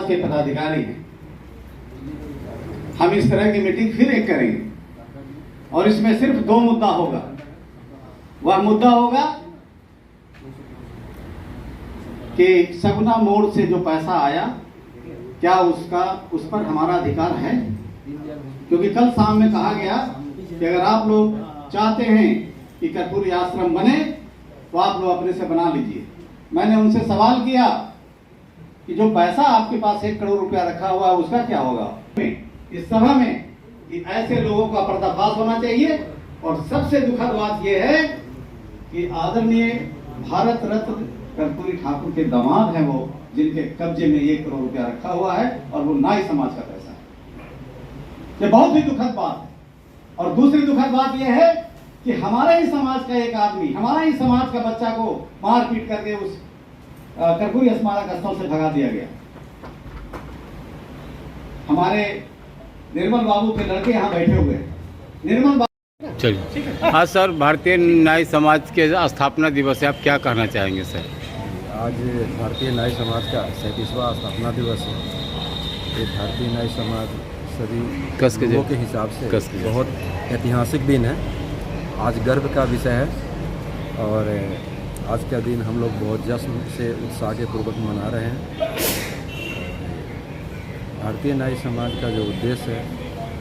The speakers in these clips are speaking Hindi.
के पदाधिकारी हैं, हम इस तरह की मीटिंग फिर एक करेंगे और इसमें सिर्फ 2 मुद्दा होगा। वह मुद्दा होगा कि सगुना मोड़ से जो पैसा आया क्या उस पर हमारा अधिकार है, क्योंकि कल शाम में कहा गया कि अगर आप लोग चाहते हैं कि कर्पूरी आश्रम बने तो आप लोग अपने से बना लीजिए। मैंने उनसे सवाल किया कि जो पैसा आपके पास 1 करोड़ रुपया रखा हुआ है उसका क्या होगा। इस सभा में कि ऐसे लोगों का पर्दाफाश होना चाहिए। और सबसे दुखद बात यह है कि आदरणीय भारत रत्न कर्पूरी ठाकुर के दामाद हैं वो, जिनके कब्जे में 1 करोड़ रुपया रखा हुआ है और वो नाई समाज का पैसा है। ये बहुत ही दुखद बात है। और दूसरी दुखद बात यह है कि हमारे ही समाज का एक आदमी, हमारा ही समाज का बच्चा को मार पीट करके उस कर्पूरी स्मारक स्थल से भगा दिया गया। हमारे निर्मल बाबू के लड़के यहाँ बैठे हुए हैं। निर्मल बाबू, चलिए। हाँ सर, भारतीय न्याय समाज के स्थापना दिवस है, आप क्या कहना चाहेंगे सर? आज भारतीय न्याय समाज का 37वां स्थापना दिवस है। ये भारतीय न्याय समाज सभी लोगों के हिसाब से बहुत ऐतिहासिक दिन है। आज गर्व का विषय है और आज का दिन हम लोग बहुत जश्न से उत्साह के पूर्वक मना रहे हैं। भारतीय न्याय समाज का जो उद्देश्य है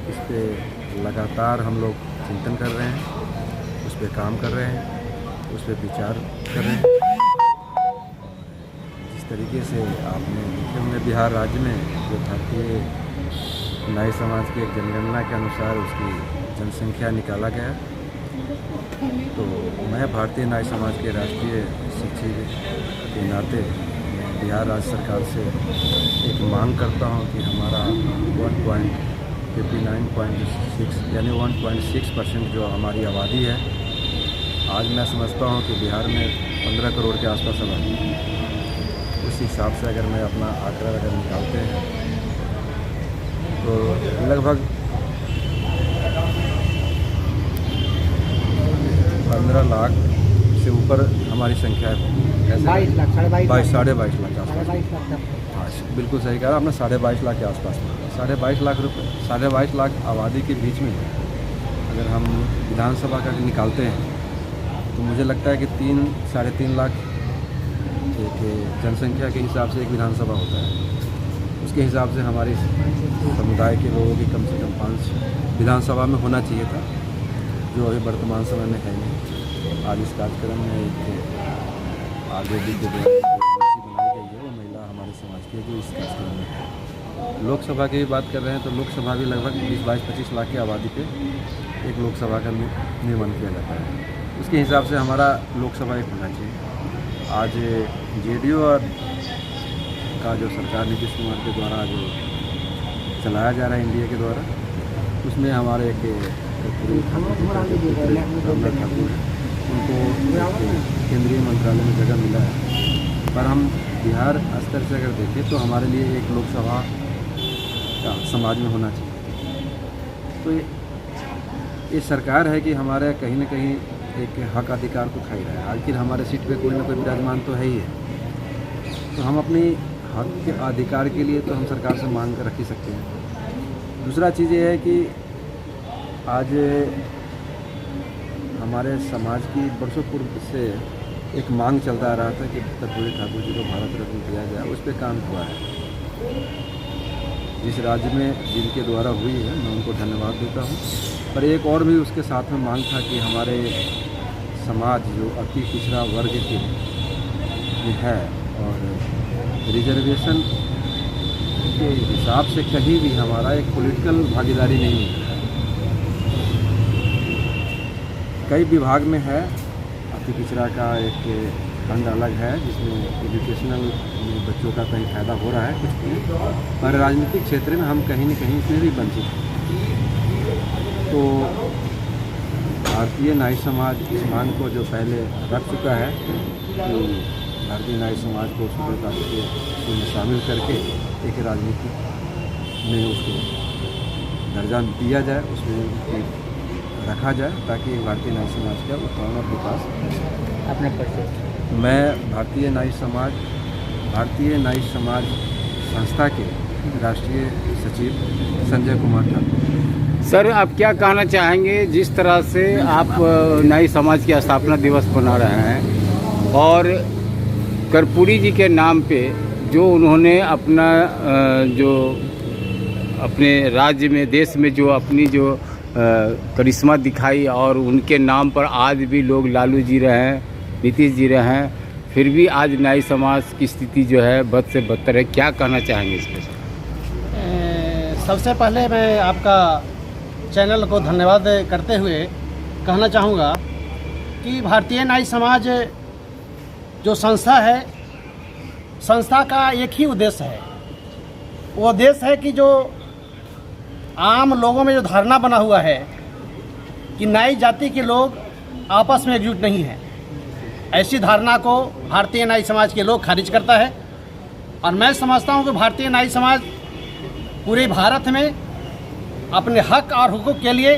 इस पर लगातार हम लोग चिंतन कर रहे हैं, उस पर काम कर रहे हैं, उस पर विचार कर रहे हैं। जिस तरीके से आपने देखे होंगे बिहार राज्य में जो भारतीय न्याय समाज की एक जनगणना के अनुसार उसकी जनसंख्या निकाला गया, तो मैं भारतीय न्याय समाज के राष्ट्रीय सचिव के नाते बिहार राज्य सरकार से एक मांग करता हूं कि हमारा 1.59.6 यानी 1.6% जो हमारी आबादी है, आज मैं समझता हूं कि बिहार में 15 करोड़ के आसपास आबादी है। उस हिसाब से अगर मैं अपना आंकड़ा अगर निकालते हैं तो लगभग 15 लाख से ऊपर हमारी संख्या है। 22 लाख, साढ़े 22 लाख हाँ, बिल्कुल सही कहा आपने। 22.5 लाख के आसपास में 22.5 लाख आबादी के बीच में अगर हम विधानसभा का निकालते हैं तो मुझे लगता है कि 3-3.5 लाख एक जनसंख्या के हिसाब से एक विधानसभा होता है। उसके हिसाब से हमारी समुदाय के लोगों की कम से कम 5 विधानसभा में होना चाहिए था, जो अभी वर्तमान समय में है नहीं। आज इस कार्यक्रम में एक आगे भी जो बनाई गई है वो महिला हमारे समाज की जो इस कार्यक्रम में है। लोकसभा की बात कर रहे हैं तो लोकसभा भी लगभग 20-22-25 लाख की आबादी पे एक लोकसभा का निर्माण किया जाता है। उसके हिसाब से हमारा लोकसभा एक होना चाहिए। आज जेडीयू और का जो सरकार नीतीश कुमार के द्वारा जो चलाया जा रहा है एनडीए के द्वारा, उसमें हमारे एक रामनाथ ठाकुर उनको केंद्रीय मंत्रालय में जगह मिला है। पर हम बिहार स्तर से अगर देखें तो हमारे लिए एक लोकसभा का समाज में होना चाहिए। तो ये सरकार है कि हमारे कहीं ना कहीं एक हक अधिकार को खाई रहा है। आखिर हमारे सीट पे कोई ना कोई विराजमान तो है ही है, तो हम अपनी हक के अधिकार के लिए तो हम सरकार से मांग कर रख ही सकते हैं। दूसरा चीज़ ये है कि आज हमारे समाज की वर्षों पूर्व से एक मांग चलता आ रहा था कि कर्पूरी ठाकुर जी को भारत रत्न दिया जाए। उस पर काम हुआ है। जिस राज्य में जिनके द्वारा हुई है मैं उनको धन्यवाद देता हूँ। पर एक और भी उसके साथ में मांग था कि हमारे समाज जो अति पिछड़ा वर्ग के है और रिजर्वेशन के हिसाब से कहीं भी हमारा एक पॉलिटिकल भागीदारी नहीं है। कई विभाग में है, अति पिछड़ा का एक खंड अलग है जिसमें एजुकेशनल बच्चों का कहीं फ़ायदा हो रहा है कुछ नहीं, पर राजनीतिक क्षेत्र में हम कहीं न कहीं इसमें भी वंचित हैं। तो भारतीय न्याय समाज इस मांग को जो पहले रख चुका है कि भारतीय न्याय समाज को उसमें शामिल करके एक राजनीति में उसको दर्जा दिया जाए, उसमें रखा जाए ताकि भारतीय न्याय समाज का उत्थान और विकास अपने परिचय। मैं भारतीय न्याय समाज संस्था के राष्ट्रीय सचिव संजय कुमार ठाकुर। सर, आप क्या कहना चाहेंगे जिस तरह से आप न्याय समाज की स्थापना दिवस मना रहे हैं और कर्पूरी जी के नाम पे जो उन्होंने अपना जो अपने राज्य में, देश में जो अपनी जो करिश्मा दिखाई और उनके नाम पर आज भी लोग लालू जी रहे हैं, नीतीश जी रहे हैं, फिर भी आज न्याय समाज की स्थिति जो है बद से बदतर है, क्या कहना चाहेंगे इस पर? सबसे पहले मैं आपका चैनल को धन्यवाद करते हुए कहना चाहूँगा कि भारतीय न्याय समाज जो संस्था है, संस्था का एक ही उद्देश्य है। वो उद्देश्य है कि जो आम लोगों में जो धारणा बना हुआ है कि न्याय जाति के लोग आपस में एकजुट नहीं हैं, ऐसी धारणा को भारतीय न्याय समाज के लोग खारिज करता है। और मैं समझता हूँ कि भारतीय न्याय समाज पूरे भारत में अपने हक और हुकूक के लिए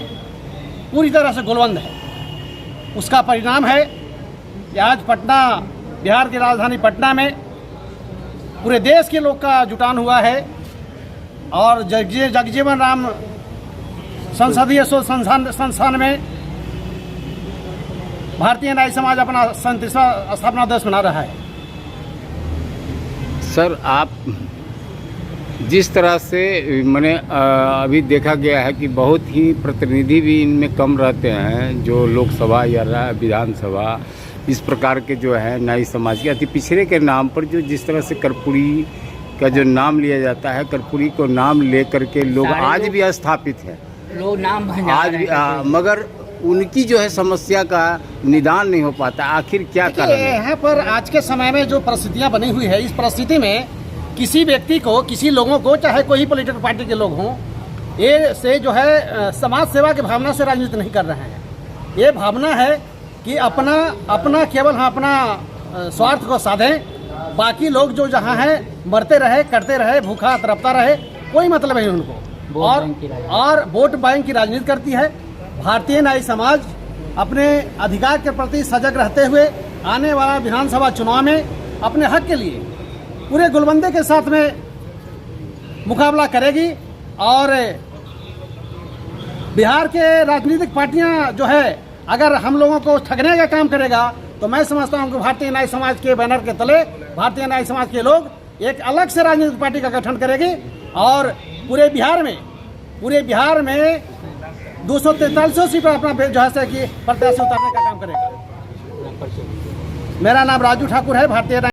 पूरी तरह से गोलबंद है। उसका परिणाम है कि आज पटना, बिहार की राजधानी पटना में पूरे देश के लोग का जुटान हुआ है और जगजीवन राम संसदीय संस्थान में भारतीय न्याय समाज अपना 37वां स्थापना दिवस मना रहा है। सर, आप जिस तरह से मैंने अभी देखा गया है कि बहुत ही प्रतिनिधि भी इनमें कम रहते हैं, जो लोकसभा या विधानसभा इस प्रकार के जो है न्याय समाज के अति पिछड़े के नाम पर जो जिस तरह से कर्पूरी का जो नाम लिया जाता है, कर्पूरी को नाम ले करके लोग आज भी स्थापित हैं, लोग नाम आज भी मगर उनकी जो है समस्या का निदान नहीं हो पाता। आखिर क्या कारण है? यहाँ पर आज के समय में जो परिस्थितियाँ बनी हुई है, इस परिस्थिति में किसी व्यक्ति को, किसी लोगों को, चाहे कोई पॉलिटिकल पार्टी के लोग हों, ये से जो है समाज सेवा की भावना से राजनीति नहीं कर रहे हैं। ये भावना है कि अपना केवल हम अपना स्वार्थ को साधें, बाकी लोग जो जहाँ हैं मरते रहे, करते रहे, भूखा तड़पता रहे, कोई मतलब नहीं उनको। और वोट बैंक की राजनीति करती है। भारतीय न्याय समाज अपने अधिकार के प्रति सजग रहते हुए आने वाला विधानसभा चुनाव में अपने हक के लिए पूरे गुलबंदे के साथ में मुकाबला करेगी। और बिहार के राजनीतिक पार्टियां जो है अगर हम लोगों को ठगने का काम करेगा तो मैं समझता हूं कि भारतीय न्याय समाज के बैनर के तले भारतीय न्याय समाज के लोग एक अलग से राजनीतिक पार्टी का गठन करेगी और पूरे बिहार में 243 सीट पर अपना जो है कि प्रत्याशी उतारने का काम करेगा। मेरा नाम राजू ठाकुर है, भारतीय